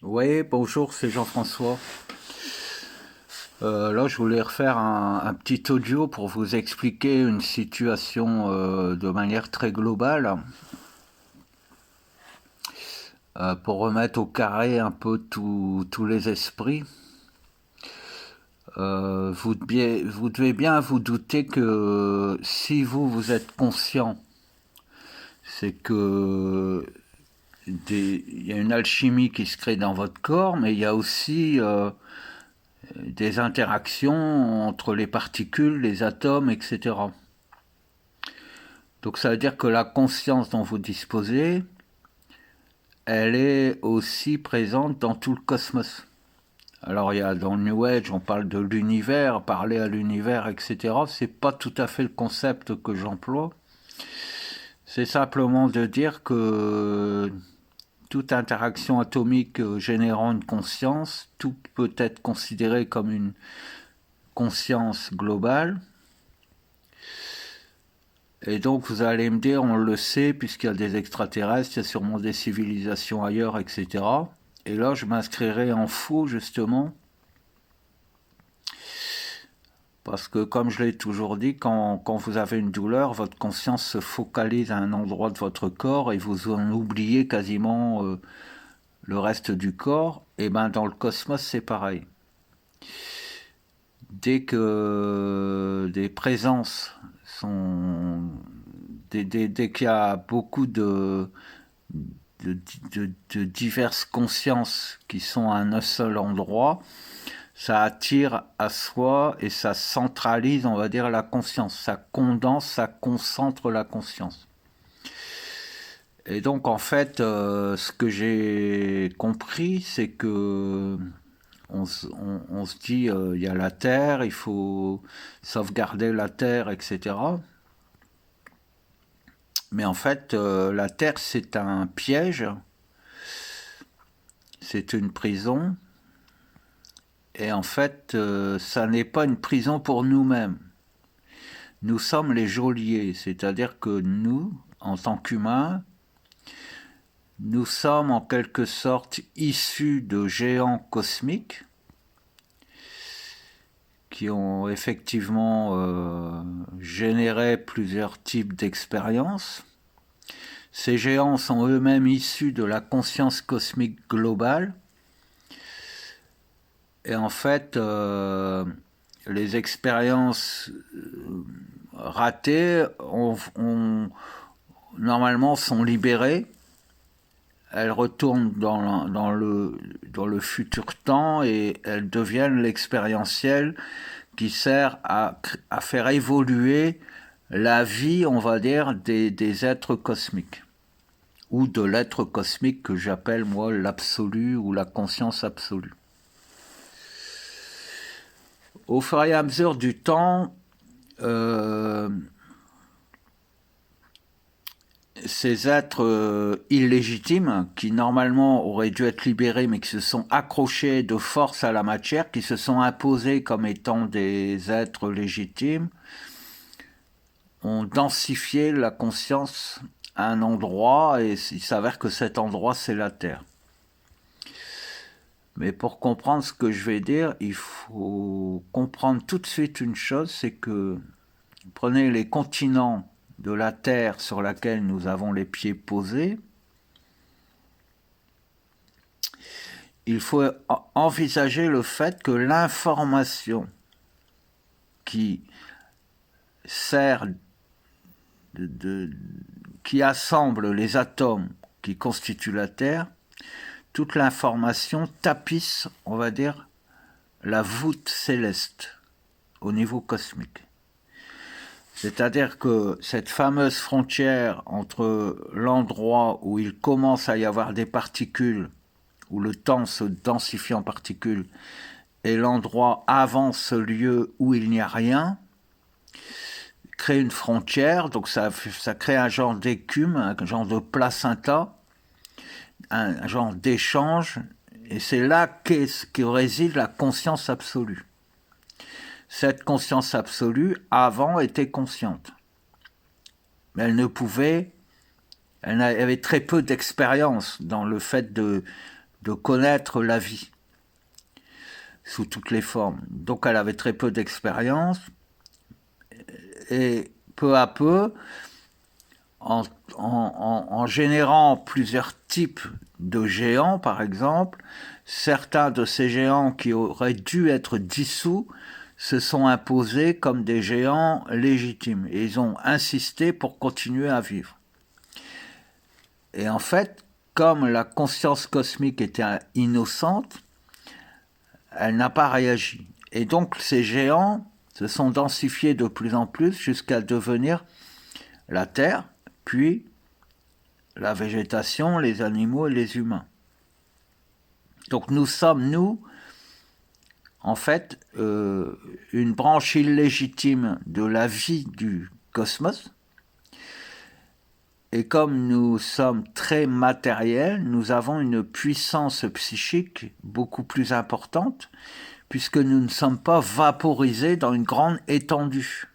Oui, bonjour, c'est Jean-François. Là, je voulais refaire un petit audio pour vous expliquer une situation de manière très globale, pour remettre au carré un peu tous les esprits. Vous devez bien vous douter que si vous êtes conscient, c'est que il y a une alchimie qui se crée dans votre corps, mais il y a aussi des interactions entre les particules, les atomes, etc. Donc ça veut dire que la conscience dont vous disposez, elle est aussi présente dans tout le cosmos. Alors il y a dans le New Age, on parle de l'univers, parler à l'univers, etc. C'est pas tout à fait le concept que j'emploie. C'est simplement de dire que toute interaction atomique générant une conscience, tout peut être considéré comme une conscience globale. Et donc vous allez me dire, on le sait, puisqu'il y a des extraterrestres, il y a sûrement des civilisations ailleurs, etc. Et là, je m'inscrirai en faux, justement, parce que comme je l'ai toujours dit, quand vous avez une douleur, votre conscience se focalise à un endroit de votre corps et vous en oubliez quasiment le reste du corps. Et ben dans le cosmos, c'est pareil. Dès que des présences sont... dès qu'il y a beaucoup de, de diverses consciences qui sont à un seul endroit, ça attire à soi et ça centralise, on va dire, la conscience. Ça condense, ça concentre la conscience. Et donc, en fait, ce que j'ai compris, c'est que on se dit, il y a la Terre, il faut sauvegarder la Terre, etc. Mais en fait, la Terre, c'est un piège, c'est une prison. Et en fait, ça n'est pas une prison pour nous-mêmes. Nous sommes les geôliers, c'est-à-dire que nous, en tant qu'humains, nous sommes en quelque sorte issus de géants cosmiques qui ont effectivement généré plusieurs types d'expériences. Ces géants sont eux-mêmes issus de la conscience cosmique globale. Et en fait, les expériences ratées normalement sont libérées. Elles retournent dans le futur temps et elles deviennent l'expérientiel qui sert à faire évoluer la vie, on va dire, des êtres cosmiques. Ou de l'être cosmique que j'appelle, moi, l'absolu ou la conscience absolue. Au fur et à mesure du temps, euh, ces êtres illégitimes, qui normalement auraient dû être libérés, mais qui se sont accrochés de force à la matière, qui se sont imposés comme étant des êtres légitimes, ont densifié la conscience à un endroit, et il s'avère que cet endroit, c'est la Terre. Mais pour comprendre ce que je vais dire, il faut comprendre tout de suite une chose, c'est que prenez les continents de la Terre sur laquelle nous avons les pieds posés, il faut envisager le fait que l'information qui sert qui assemble les atomes qui constituent la Terre, toute l'information tapisse, on va dire, la voûte céleste au niveau cosmique. C'est-à-dire que cette fameuse frontière entre l'endroit où il commence à y avoir des particules, où le temps se densifie en particules, et l'endroit avant ce lieu où il n'y a rien, crée une frontière, donc ça crée un genre d'écume, un genre de placenta, un genre d'échange, et c'est là que réside la conscience absolue. Cette conscience absolue, avant, était consciente. Mais elle avait très peu d'expérience dans le fait de de connaître la vie sous toutes les formes. Donc elle avait très peu d'expérience, et peu à peu, en générant plusieurs types de géants, par exemple, certains de ces géants qui auraient dû être dissous se sont imposés comme des géants légitimes. Et ils ont insisté pour continuer à vivre. Et en fait, comme la conscience cosmique était innocente, elle n'a pas réagi. Et donc ces géants se sont densifiés de plus en plus jusqu'à devenir la Terre, puis la végétation, les animaux et les humains. Donc nous sommes, nous, en fait, une branche illégitime de la vie du cosmos. Et comme nous sommes très matériels, nous avons une puissance psychique beaucoup plus importante, puisque nous ne sommes pas vaporisés dans une grande étendue.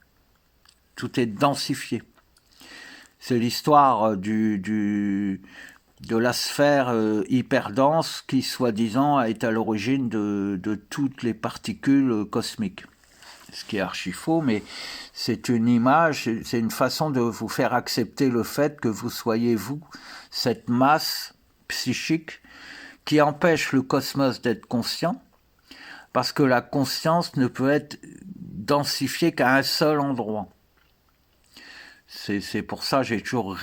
Tout est densifié. C'est l'histoire de la sphère hyperdense qui, soi-disant, est à l'origine de toutes les particules cosmiques. Ce qui est archi faux, mais c'est une image, c'est une façon de vous faire accepter le fait que vous soyez, vous, cette masse psychique qui empêche le cosmos d'être conscient, parce que la conscience ne peut être densifiée qu'à un seul endroit. C'est pour ça que j'ai toujours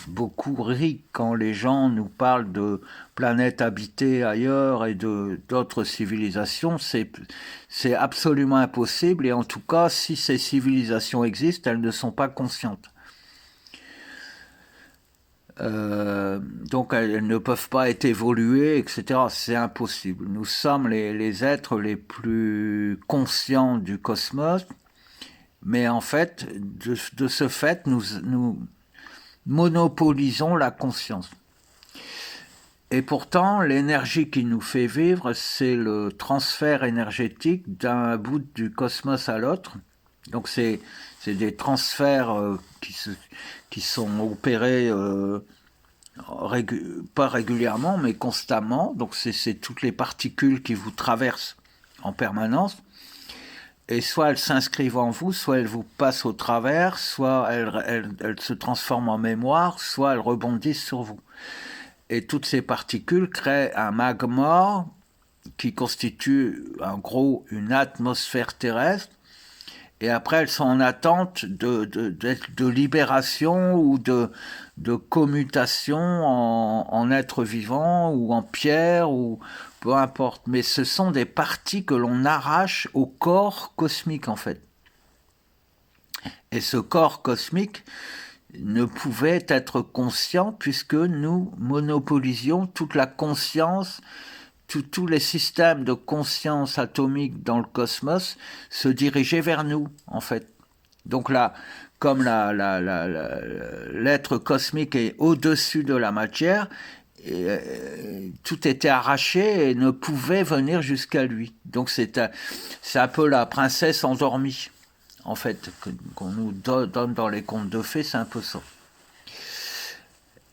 beaucoup ri quand les gens nous parlent de planètes habitées ailleurs et d'autres civilisations. C'est absolument impossible, et en tout cas, si ces civilisations existent, elles ne sont pas conscientes. Donc elles ne peuvent pas être évoluées, etc. C'est impossible. Nous sommes les êtres les plus conscients du cosmos. Mais en fait, de ce fait, nous monopolisons la conscience. Et pourtant, l'énergie qui nous fait vivre, c'est le transfert énergétique d'un bout du cosmos à l'autre. Donc c'est des transferts qui sont opérés pas régulièrement, mais constamment. Donc c'est toutes les particules qui vous traversent en permanence. Et soit elles s'inscrivent en vous, soit elles vous passent au travers, soit elles se transforment en mémoire, soit elles rebondissent sur vous. Et toutes ces particules créent un magma qui constitue en gros une atmosphère terrestre. Et après, elles sont en attente de libération ou de commutation en être vivant ou en pierre ou peu importe. Mais ce sont des parties que l'on arrache au corps cosmique en fait. Et ce corps cosmique ne pouvait être conscient puisque nous monopolisions toute la conscience. Tous les systèmes de conscience atomique dans le cosmos se dirigeaient vers nous, en fait. Donc là, comme l'être cosmique est au-dessus de la matière, tout était arraché et ne pouvait venir jusqu'à lui. Donc c'est un peu la princesse endormie, en fait, qu'on nous donne dans les contes de fées, c'est un peu ça.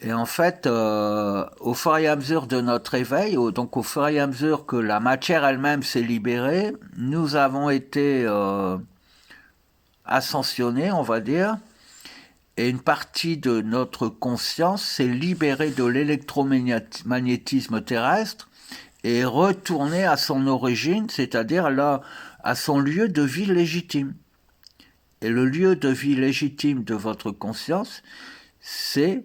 Et en fait, au fur et à mesure de notre éveil, donc au fur et à mesure que la matière elle-même s'est libérée, nous avons été ascensionnés, on va dire, et une partie de notre conscience s'est libérée de l'électromagnétisme terrestre et est retournée à son origine, c'est-à-dire là, à son lieu de vie légitime. Et le lieu de vie légitime de votre conscience, c'est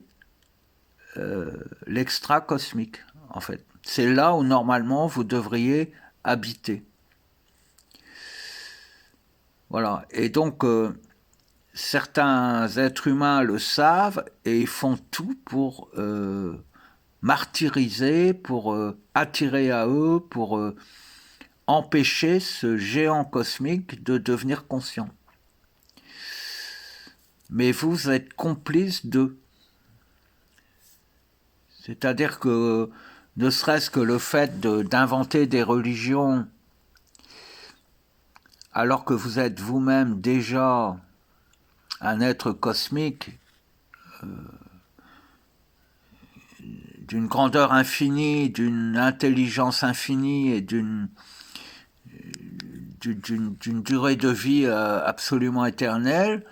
l'extra-cosmique, en fait. C'est là où, normalement, vous devriez habiter. Voilà. Et donc, certains êtres humains le savent et ils font tout pour martyriser, pour attirer à eux, pour empêcher ce géant cosmique de devenir conscient. Mais vous êtes complice d'eux. C'est-à-dire que, ne serait-ce que le fait d'inventer des religions, alors que vous êtes vous-même déjà un être cosmique, d'une grandeur infinie, d'une intelligence infinie et d'une durée de vie absolument éternelle.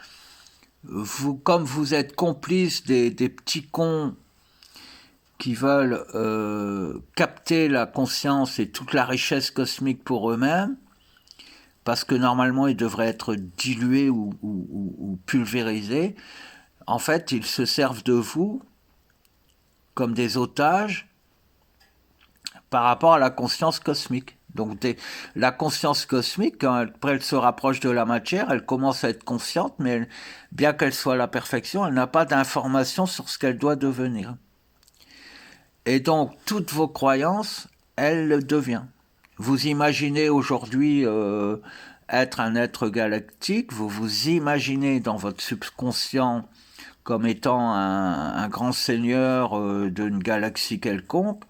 Vous, comme vous êtes complices des petits cons qui veulent capter la conscience et toute la richesse cosmique pour eux-mêmes, parce que normalement ils devraient être dilués ou pulvérisés, en fait ils se servent de vous comme des otages par rapport à la conscience cosmique. Donc la conscience cosmique, quand elle se rapproche de la matière, elle commence à être consciente, mais bien qu'elle soit à la perfection, elle n'a pas d'information sur ce qu'elle doit devenir. Et donc, toutes vos croyances, elle le devient. Vous imaginez aujourd'hui être un être galactique, vous vous imaginez dans votre subconscient comme étant un grand seigneur d'une galaxie quelconque,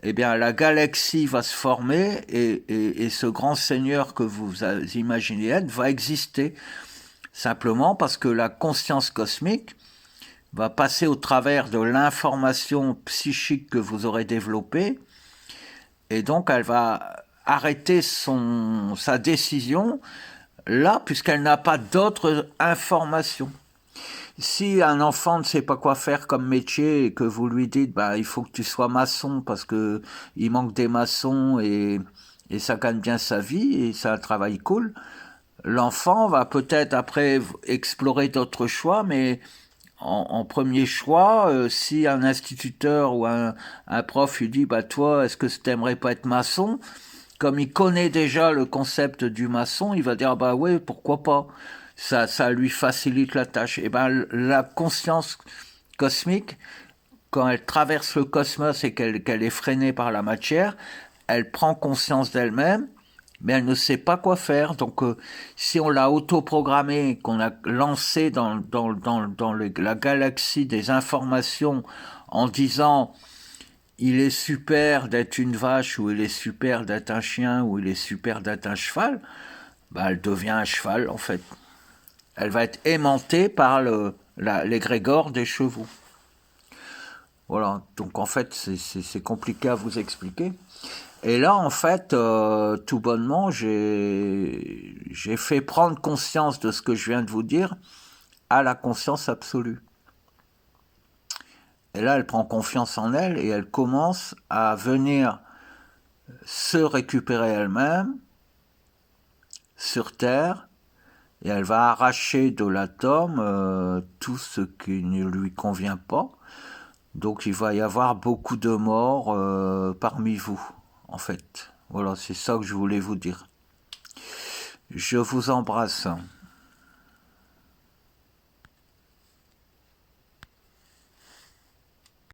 eh bien la galaxie va se former et ce grand seigneur que vous imaginez être va exister. Simplement parce que la conscience cosmique va passer au travers de l'information psychique que vous aurez développée et donc elle va arrêter sa décision là puisqu'elle n'a pas d'autres informations. Si un enfant ne sait pas quoi faire comme métier et que vous lui dites bah, il faut que tu sois maçon parce que il manque des maçons et ça gagne bien sa vie et c'est un travail cool, l'enfant va peut-être après explorer d'autres choix, mais en premier choix, si un instituteur ou un prof lui dit bah toi est-ce que t'aimerais pas être maçon, comme il connaît déjà le concept du maçon, il va dire bah ouais pourquoi pas. Ça lui facilite la tâche. Et ben la conscience cosmique, quand elle traverse le cosmos et qu'elle est freinée par la matière, elle prend conscience d'elle-même, mais elle ne sait pas quoi faire. Donc si on l'a autoprogrammée, qu'on a lancé dans la galaxie des informations en disant il est super d'être une vache, ou il est super d'être un chien, ou il est super d'être un cheval, bah, elle devient un cheval en fait. Elle va être aimantée par l'égrégore des chevaux. Voilà, donc en fait c'est compliqué à vous expliquer. Et là en fait, tout bonnement, j'ai fait prendre conscience de ce que je viens de vous dire à la conscience absolue. Et là elle prend confiance en elle et elle commence à venir se récupérer elle-même sur Terre. Et elle va arracher de l'atome tout ce qui ne lui convient pas. Donc il va y avoir beaucoup de morts parmi vous, en fait. Voilà, c'est ça que je voulais vous dire. Je vous embrasse.